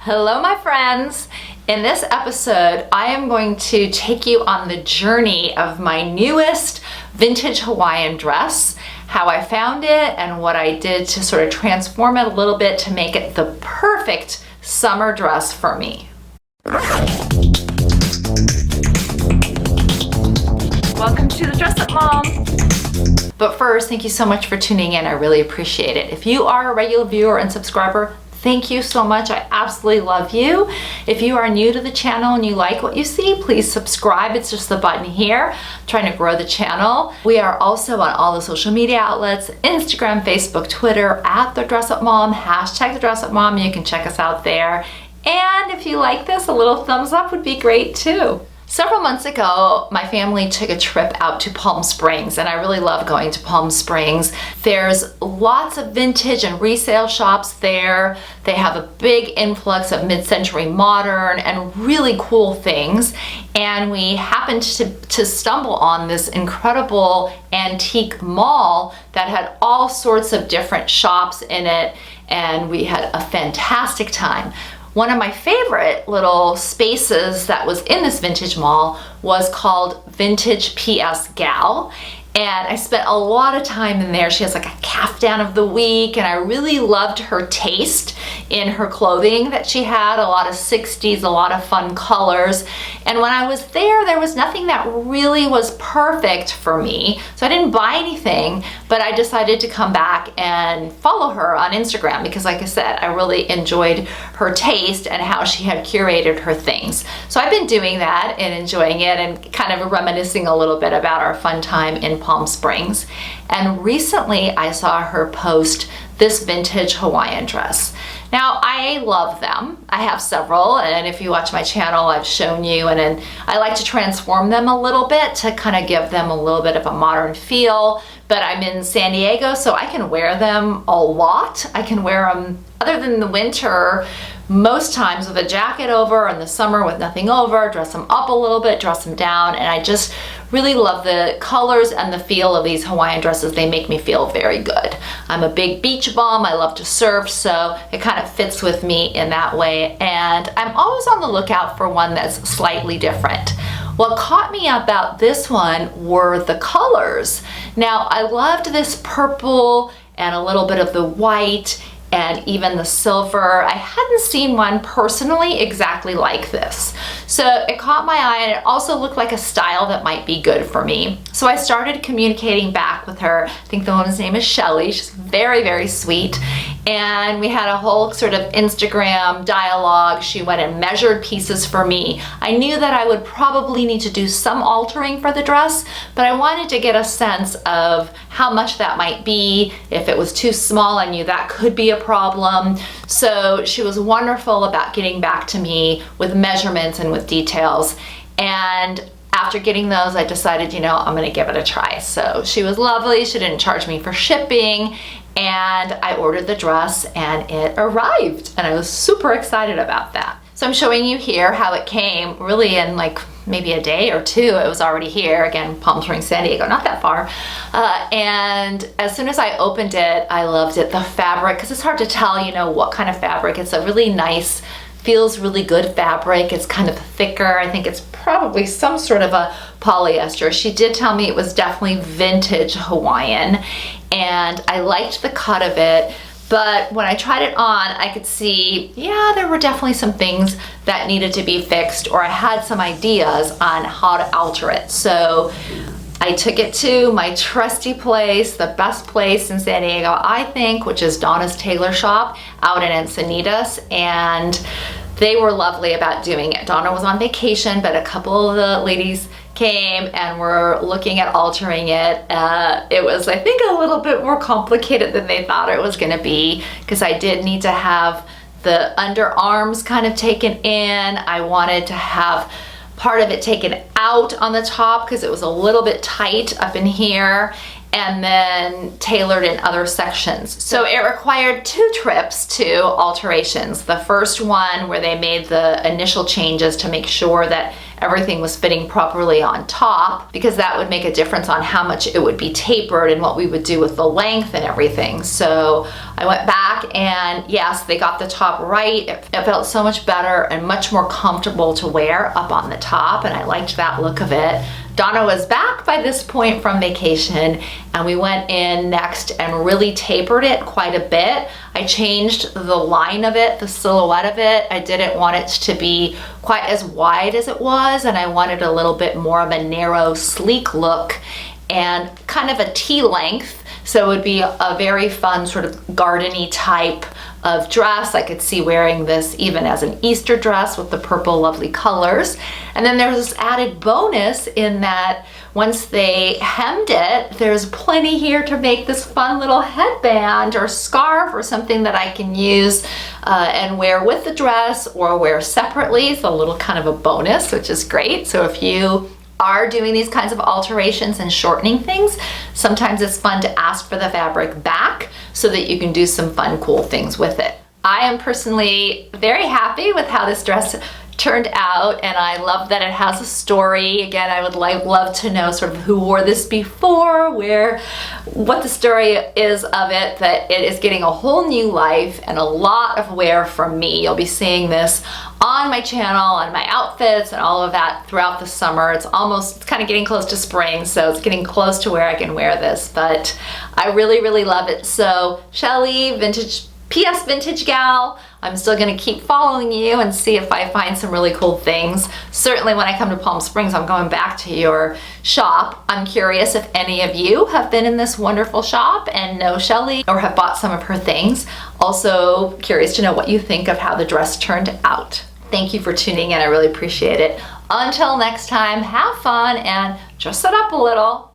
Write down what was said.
Hello my friends! In this episode, I am going to take you on the journey of my newest vintage Hawaiian dress, how I found it and what I did to sort of transform it a little bit to make it the perfect summer dress for me. Welcome to the Dress Up Mom! But first, thank you so much for tuning in. I really appreciate it. If you are a regular viewer and subscriber, thank you so much. I absolutely love you. If you are new to the channel and you like what you see, please subscribe. It's just the button here. I'm trying to grow the channel. We are also on all the social media outlets, Instagram, Facebook, Twitter, at The Dress Up Mom, hashtag The Dress Up Mom. You can check us out there. And if you like this, a little thumbs up would be great too. Several months ago, my family took a trip out to Palm Springs, and I really love going to Palm Springs. There's lots of vintage and resale shops there. They have a big influx of mid-century modern and really cool things. And we happened to stumble on this incredible antique mall that had all sorts of different shops in it, and we had a fantastic time. One of my favorite little spaces that was in this vintage mall was called Vintage PS Gal. And I spent a lot of time in there. She has like a caftan of the week, and I really loved her taste in her clothing that she had. A lot of 60s, a lot of fun colors. And when I was there was nothing that really was perfect for me. So I didn't buy anything, but I decided to come back and follow her on Instagram because, like I said, I really enjoyed her taste and how she had curated her things. So I've been doing that and enjoying it and kind of reminiscing a little bit about our fun time in Palm Springs. And recently I saw her post this vintage Hawaiian dress. Now, I love them. I have several, and if you watch my channel, I've shown you, and I like to transform them a little bit to kind of give them a little bit of a modern feel. But I'm in San Diego, so I can wear them a lot. I can wear them, other than the winter, most times with a jacket over, in the summer with nothing over, dress them up a little bit, dress them down, and I just really love the colors and the feel of these Hawaiian dresses. They make me feel very good. I'm a big beach bum. I love to surf, so it kind of fits with me in that way, and I'm always on the lookout for one that's slightly different. What caught me about this one were the colors. Now, I loved this purple and a little bit of the white and even the silver. I hadn't seen one personally exactly like this. So it caught my eye, and it also looked like a style that might be good for me. So I started communicating back with her. I think the woman's name is Shelly. She's very, very sweet. And we had a whole sort of Instagram dialogue. She went and measured pieces for me. I knew that I would probably need to do some altering for the dress, but I wanted to get a sense of how much that might be. If it was too small, I knew that could be a problem. So she was wonderful about getting back to me with measurements and with details. And after getting those, I decided, I'm gonna give it a try. So she was lovely. She didn't charge me for shipping, and I ordered the dress and it arrived, and I was super excited about that. So I'm showing you here how it came really in like maybe a day or two. It was already here. Again, Palm Springs, San Diego, not that far. And as soon as I opened it, I loved it. The fabric, because it's hard to tell, what kind of fabric. It's a really nice, feels really good fabric. It's kind of thicker. I think it's probably some sort of a polyester. She did tell me it was definitely vintage Hawaiian, and I liked the cut of it. But when I tried it on, I could see, there were definitely some things that needed to be fixed, or I had some ideas on how to alter it. So I took it to my trusty place, the best place in San Diego, I think, which is Donna's Tailor shop out in Encinitas, and they were lovely about doing it. Donna was on vacation, but a couple of the ladies came and were looking at altering it. It was, I think, a little bit more complicated than they thought it was gonna be, because I did need to have the underarms kind of taken in. I wanted to have part of it taken out on the top because it was a little bit tight up in here, and then tailored in other sections. So it required 2 trips to alterations. The first one where they made the initial changes to make sure that everything was fitting properly on top, because that would make a difference on how much it would be tapered and what we would do with the length and everything. So I went back and yes, they got the top right. It felt so much better and much more comfortable to wear up on the top, and I liked that look of it. Donna was back by this point from vacation, and we went in next and really tapered it quite a bit. I changed the line of it, the silhouette of it. I didn't want it to be quite as wide as it was, and I wanted a little bit more of a narrow, sleek look and kind of a T-length. So it would be a very fun sort of gardeny type of dress. I could see wearing this even as an Easter dress with the purple lovely colors. And then there's this added bonus in that once they hemmed it, there's plenty here to make this fun little headband or scarf or something that I can use and wear with the dress or wear separately. It's a little kind of a bonus, which is great. So if you are doing these kinds of alterations and shortening things, sometimes it's fun to ask for the fabric back so that you can do some fun, cool things with it. I am personally very happy with how this dress turned out, and I love that it has a story. Again, I would love to know sort of who wore this before, what the story is of it, that it is getting a whole new life and a lot of wear from me. You'll be seeing this on my channel, on my outfits and all of that throughout the summer. It's kind of getting close to spring, so it's getting close to where I can wear this, but I really, really love it. So Shelly, PS Vintage Gal, I'm still gonna keep following you and see if I find some really cool things. Certainly when I come to Palm Springs, I'm going back to your shop. I'm curious if any of you have been in this wonderful shop and know Shelly or have bought some of her things. Also curious to know what you think of how the dress turned out. Thank you for tuning in, I really appreciate it. Until next time, have fun and dress it up a little.